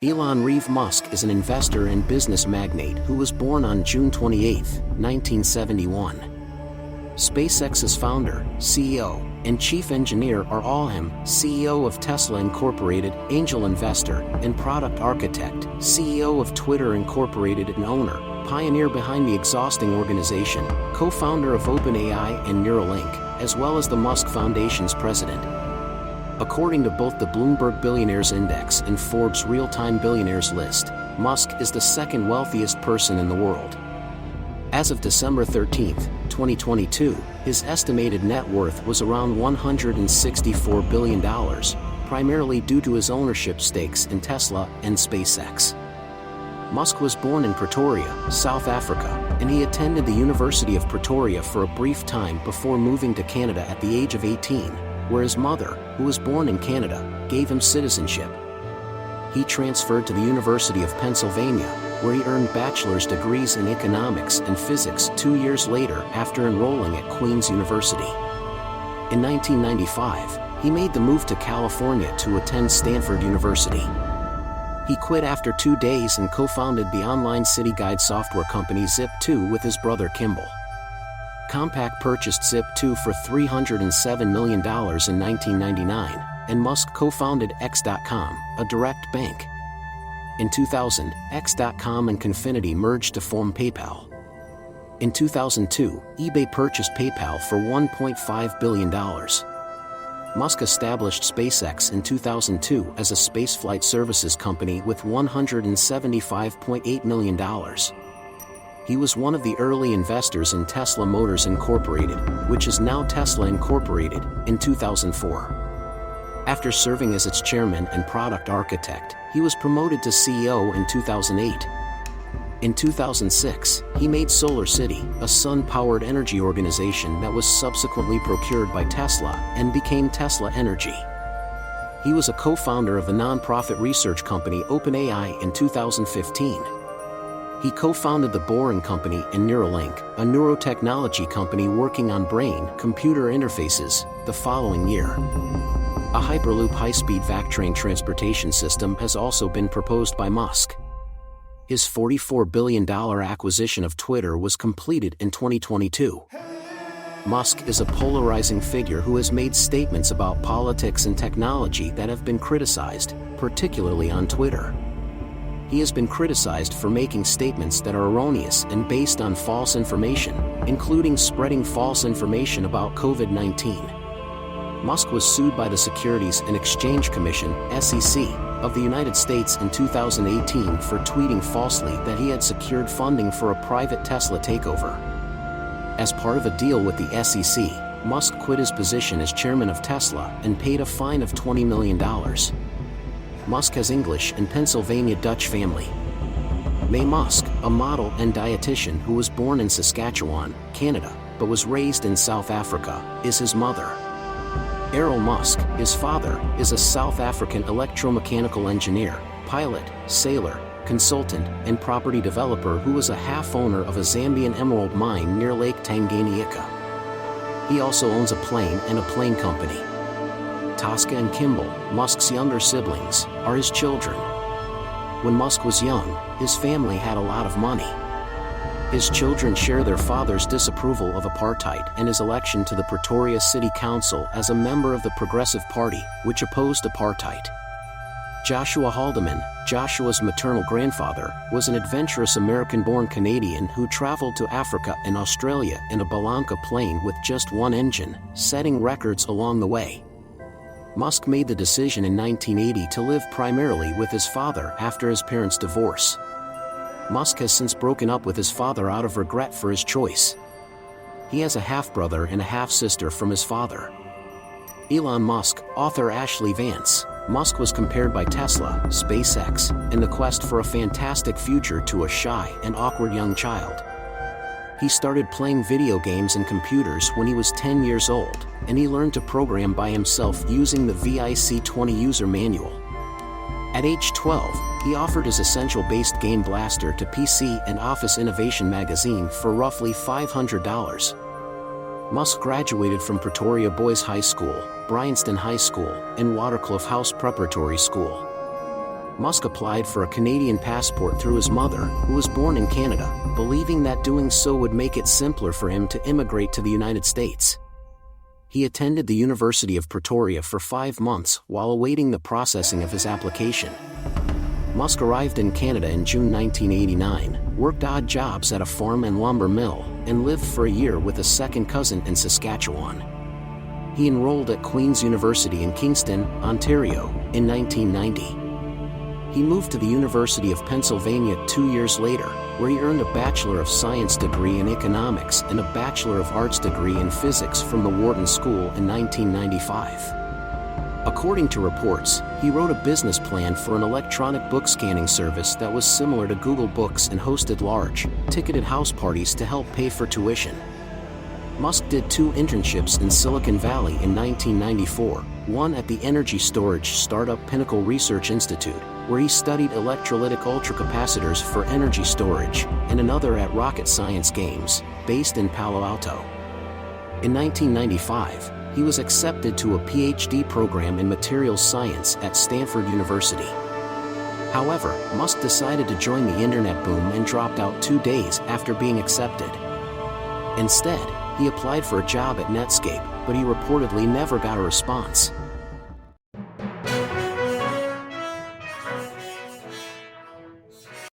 Elon Musk is an investor and business magnate who was born on June 28, 1971. SpaceX's founder, CEO, and chief engineer are all him, CEO of Tesla Incorporated, angel investor, and product architect, CEO of Twitter Incorporated and owner, pioneer behind the exhausting organization, co-founder of OpenAI and Neuralink, as well as the Musk Foundation's president. According to both the Bloomberg Billionaires Index and Forbes Real-Time Billionaires list, Musk is the second wealthiest person in the world. As of December 13, 2022, his estimated net worth was around $164 billion, primarily due to his ownership stakes in Tesla and SpaceX. Musk was born in Pretoria, South Africa, and he attended the University of Pretoria for a brief time before moving to Canada at the age of 18, where his mother, who was born in Canada, gave him citizenship. He transferred to the University of Pennsylvania, where he earned bachelor's degrees in economics and physics 2 years later after enrolling at Queen's University. In 1995, he made the move to California to attend Stanford University. He quit after 2 days and co-founded the online city guide software company Zip2 with his brother Kimball. Compaq purchased Zip2 for $307 million in 1999, and Musk co-founded X.com, a direct bank. In 2000, X.com and Confinity merged to form PayPal. In 2002, eBay purchased PayPal for $1.5 billion. Musk established SpaceX in 2002 as a spaceflight services company with $175.8 million. He was one of the early investors in Tesla Motors Incorporated, which is now Tesla Incorporated, in 2004. After serving as its chairman and product architect, he was promoted to CEO in 2008. In 2006, he made SolarCity, a sun-powered energy organization that was subsequently procured by Tesla and became Tesla Energy. He was a co-founder of the nonprofit research company OpenAI in 2015. He co-founded the Boring Company and Neuralink, a neurotechnology company working on brain-computer interfaces, the following year. A Hyperloop high-speed VAC-train transportation system has also been proposed by Musk. His $44 billion acquisition of Twitter was completed in 2022. Musk is a polarizing figure who has made statements about politics and technology that have been criticized, particularly on Twitter. He has been criticized for making statements that are erroneous and based on false information, including spreading false information about COVID-19. Musk was sued by the Securities and Exchange Commission, SEC, of the United States in 2018 for tweeting falsely that he had secured funding for a private Tesla takeover. As part of a deal with the SEC, Musk quit his position as chairman of Tesla and paid a fine of $20 million. Musk has English and Pennsylvania Dutch family. Mae Musk, a model and dietitian who was born in Saskatchewan, Canada, but was raised in South Africa, is his mother. Errol Musk, his father, is a South African electromechanical engineer, pilot, sailor, consultant, and property developer who was a half-owner of a Zambian emerald mine near Lake Tanganyika. He also owns a plane and a plane company. Tosca and Kimball, Musk's younger siblings, are his children. When Musk was young, his family had a lot of money. His children share their father's disapproval of apartheid and his election to the Pretoria City Council as a member of the Progressive Party, which opposed apartheid. Joshua Haldeman, Joshua's maternal grandfather, was an adventurous American-born Canadian who traveled to Africa and Australia in a Balanca plane with just one engine, setting records along the way. Musk made the decision in 1980 to live primarily with his father after his parents' divorce. Musk has since broken up with his father out of regret for his choice. He has a half-brother and a half-sister from his father. Elon Musk, author Ashley Vance. Musk was compared by Tesla, SpaceX, and the quest for a fantastic future to a shy and awkward young child. He started playing video games and computers when he was 10 years old, and he learned to program by himself using the VIC-20 user manual. At age 12, he offered his Essential-based Game Blaster to PC and Office Innovation magazine for roughly $500. Musk graduated from Pretoria Boys High School, Bryanston High School, and Waterkloof House Preparatory School. Musk applied for a Canadian passport through his mother, who was born in Canada, believing that doing so would make it simpler for him to immigrate to the United States. He attended the University of Pretoria for 5 months while awaiting the processing of his application. Musk arrived in Canada in June 1989, worked odd jobs at a farm and lumber mill, and lived for a year with a second cousin in Saskatchewan. He enrolled at Queen's University in Kingston, Ontario, in 1990. He moved to the University of Pennsylvania 2 years later, where he earned a Bachelor of Science degree in Economics and a Bachelor of Arts degree in Physics from the Wharton School in 1995. According to reports, he wrote a business plan for an electronic book scanning service that was similar to Google Books and hosted large, ticketed house parties to help pay for tuition. Musk did 2 internships in Silicon Valley in 1994, one at the energy storage startup Pinnacle Research Institute, where he studied electrolytic ultracapacitors for energy storage, and another at Rocket Science Games, based in Palo Alto. In 1995, he was accepted to a PhD program in materials science at Stanford University. However, Musk decided to join the internet boom and dropped out 2 days after being accepted. Instead, he applied for a job at Netscape, but he reportedly never got a response.